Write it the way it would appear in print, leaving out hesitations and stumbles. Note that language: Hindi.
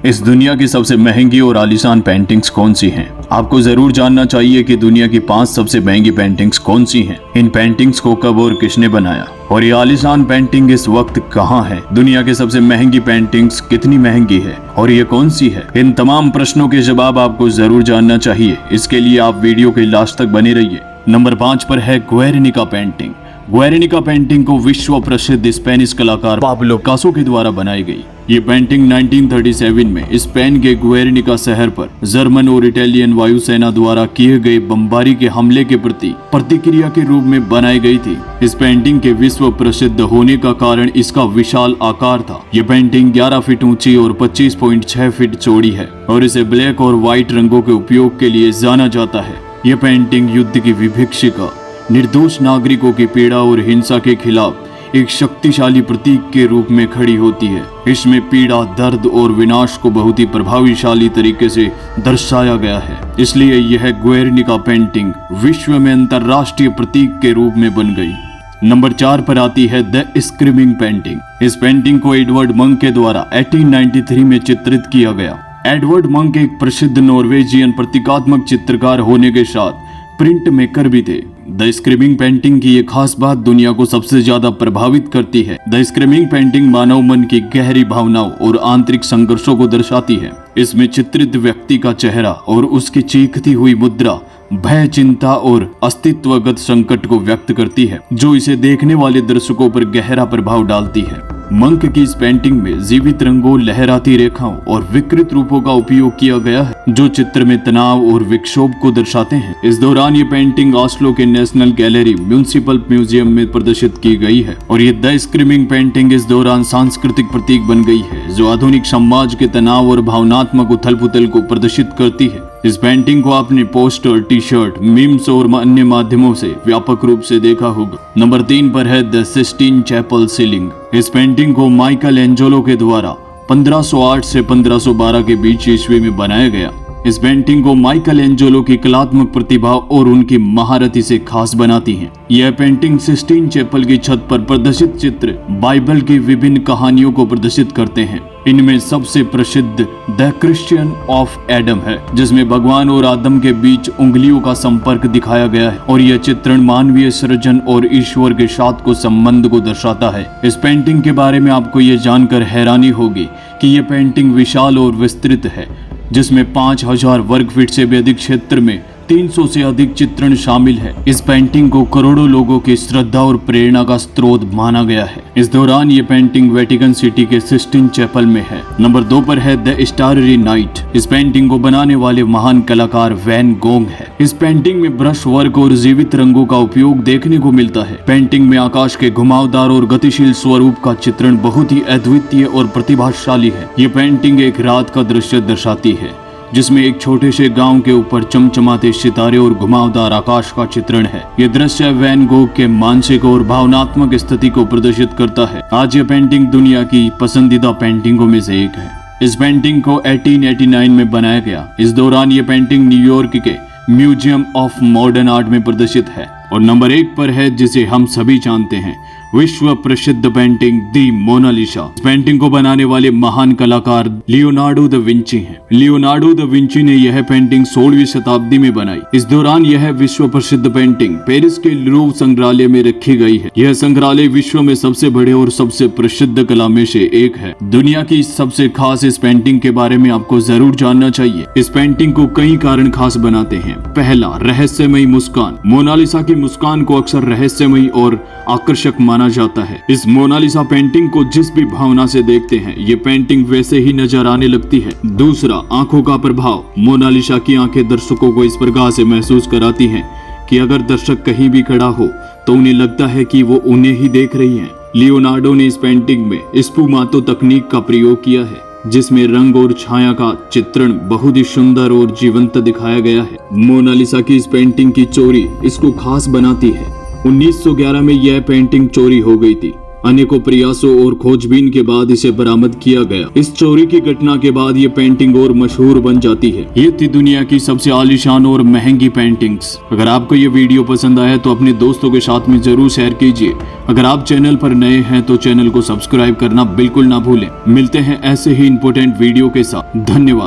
इस दुनिया की सबसे महंगी और आलीशान पेंटिंग्स कौन सी हैं? आपको जरूर जानना चाहिए कि दुनिया की 5 सबसे महंगी पेंटिंग्स कौन सी हैं। इन पेंटिंग्स को कब और किसने बनाया और ये आलीशान पेंटिंग इस वक्त कहाँ है? दुनिया की सबसे महंगी पेंटिंग्स कितनी महंगी है और ये कौन सी है? इन तमाम प्रश्नों के जवाब आपको जरूर जानना चाहिए। इसके लिए आप वीडियो के लास्ट तक बने रहिए। नंबर 5 पर है गुएर्निका पेंटिंग। गुएर्निका पेंटिंग को विश्व प्रसिद्ध स्पेनिश कलाकार पाब्लो पिकासो के द्वारा बनाई गई। ये पेंटिंग 1937 में स्पेन के गुएर्निका शहर पर जर्मन और इटालियन वायुसेना द्वारा किए गए बमबारी के हमले के प्रति प्रतिक्रिया के रूप में बनाई गई थी। इस पेंटिंग के विश्व प्रसिद्ध होने का कारण इसका विशाल आकार था। ये पेंटिंग 11 फीट ऊंची और 25.6 फीट चौड़ी है और इसे ब्लैक और व्हाइट रंगों के उपयोग के लिए जाना जाता है। ये पेंटिंग युद्ध की विभीषिका, निर्दोष नागरिकों की पीड़ा और हिंसा के खिलाफ एक शक्तिशाली प्रतीक के रूप में खड़ी होती है। इसमें पीड़ा, दर्द और विनाश को बहुत ही प्रभावशाली तरीके से दर्शाया गया है। इसलिए यह गुएर्निका पेंटिंग विश्व में अंतर्राष्ट्रीय प्रतीक के रूप में बन गई। नंबर 4 पर आती है द स्क्रीमिंग पेंटिंग। इस पेंटिंग को एडवर्ड मंक के द्वारा 1893 में चित्रित किया गया। एडवर्ड मंक एक प्रसिद्ध नॉर्वेजियन प्रतीकात्मक चित्रकार होने के साथ प्रिंट मेकर भी थे। द स्क्रीमिंग पेंटिंग की ये खास बात दुनिया को सबसे ज्यादा प्रभावित करती है। द स्क्रीमिंग पेंटिंग मानव मन की गहरी भावनाओं और आंतरिक संघर्षों को दर्शाती है। इसमें चित्रित व्यक्ति का चेहरा और उसकी चीखती हुई मुद्रा भय, चिंता और अस्तित्वगत संकट को व्यक्त करती है, जो इसे देखने वाले दर्शकों पर गहरा प्रभाव डालती है। मंक की इस पेंटिंग में जीवित रंगों, लहराती रेखाओं और विकृत रूपों का उपयोग किया गया है, जो चित्र में तनाव और विक्षोभ को दर्शाते हैं। इस दौरान ये पेंटिंग ऑस्लो के नेशनल गैलरी म्यूनिसिपल म्यूजियम में प्रदर्शित की गई है और ये द स्क्रीमिंग पेंटिंग इस दौरान सांस्कृतिक प्रतीक बन गई है, जो आधुनिक समाज के तनाव और भावनात्मक उथल-पुथल को प्रदर्शित करती है। इस पेंटिंग को आपने पोस्टर, टी शर्ट, मीम्स और अन्य माध्यमों से व्यापक रूप से देखा होगा। नंबर 3 पर है द सिस्टीन चैपल सीलिंग। इस पेंटिंग को माइकल एंजेलो के द्वारा 1508 से 1512 के बीच ईस्वी में बनाया गया। इस पेंटिंग को माइकल एंजेलो की कलात्मक प्रतिभा और उनकी महारत इसे खास बनाती है। यह पेंटिंग सिस्टीन चैपल की छत पर प्रदर्शित चित्र बाइबल की विभिन्न कहानियों को प्रदर्शित करते हैं। इनमें सबसे प्रसिद्ध द क्रिश्चियन ऑफ एडम है, जिसमें भगवान और आदम के बीच उंगलियों का संपर्क दिखाया गया है और यह चित्रण मानवीय सृजन और ईश्वर के साथ को संबंध को दर्शाता है। इस पेंटिंग के बारे में आपको ये जानकर हैरानी होगी कि यह पेंटिंग विशाल और विस्तृत है, जिसमें 5000 वर्ग फीट से भी अधिक क्षेत्र में 300 से अधिक चित्रण शामिल है। इस पेंटिंग को करोड़ों लोगों की श्रद्धा और प्रेरणा का स्रोत माना गया है। इस दौरान ये पेंटिंग वेटिकन सिटी के सिस्टीन चैपल में है। नंबर 2 पर है द स्टाररी नाइट। इस पेंटिंग को बनाने वाले महान कलाकार वैन गोग है। इस पेंटिंग में ब्रश वर्क और जीवित रंगों का उपयोग देखने को मिलता है। पेंटिंग में आकाश के घुमावदार और गतिशील स्वरूप का चित्रण बहुत ही अद्वितीय और प्रतिभाशाली है। ये पेंटिंग एक रात का दृश्य दर्शाती है, जिसमें एक छोटे से गांव के ऊपर चमचमाते सितारे और घुमावदार आकाश का चित्रण है। यह दृश्य वैन गोग के मानसिक और भावनात्मक स्थिति को प्रदर्शित करता है। आज यह पेंटिंग दुनिया की पसंदीदा पेंटिंगों में से एक है। इस पेंटिंग को 1889 में बनाया गया। इस दौरान ये पेंटिंग न्यूयॉर्क के म्यूजियम ऑफ मॉडर्न आर्ट में प्रदर्शित है। और नंबर 1 पर है, जिसे हम सभी जानते हैं, विश्व प्रसिद्ध पेंटिंग दी मोनालिसा। पेंटिंग को बनाने वाले महान कलाकार लियोनार्डो द विंची हैं। लियोनार्डो द विंची ने यह पेंटिंग 16वीं शताब्दी में बनाई। इस दौरान यह विश्व प्रसिद्ध पेंटिंग पेरिस के लूव्र संग्रहालय में रखी गई है। यह संग्रहालय विश्व में सबसे बड़े और सबसे प्रसिद्ध कला में से एक है। दुनिया की सबसे खास इस पेंटिंग के बारे में आपको जरूर जानना चाहिए। इस पेंटिंग को कई कारण खास बनाते हैं। पहला, रहस्यमयी मुस्कान। मोनालिसा की मुस्कान को अक्सर रहस्यमयी और आकर्षक माना जाता है। इस मोनालिसा पेंटिंग को जिस भी भावना से देखते हैं, ये पेंटिंग वैसे ही नजर आने लगती है। दूसरा, आंखों का प्रभाव। मोनालिसा की आंखें दर्शकों को इस प्रकार से महसूस कराती हैं कि अगर दर्शक कहीं भी खड़ा हो तो उन्हें लगता है कि वो उन्हें ही देख रही हैं। लियोनार्डो ने इस पेंटिंग में स्फुमातो तकनीक का प्रयोग किया है, जिसमें रंग और छाया का चित्रण बहुत ही सुंदर और जीवंत दिखाया गया है। मोनालिसा की इस पेंटिंग की चोरी इसको खास बनाती है। 1911 में यह पेंटिंग चोरी हो गई थी अनेकों प्रयासों और खोजबीन के बाद इसे बरामद किया गया। इस चोरी की घटना के बाद ये पेंटिंग और मशहूर बन जाती है। ये थी दुनिया की सबसे आलीशान और महंगी पेंटिंग्स। अगर आपको ये वीडियो पसंद आया तो अपने दोस्तों के साथ में जरूर शेयर कीजिए। अगर आप चैनल पर नए हैं तो चैनल को सब्सक्राइब करना बिल्कुल ना भूलें। मिलते हैं ऐसे ही इंपॉर्टेंट वीडियो के साथ। धन्यवाद।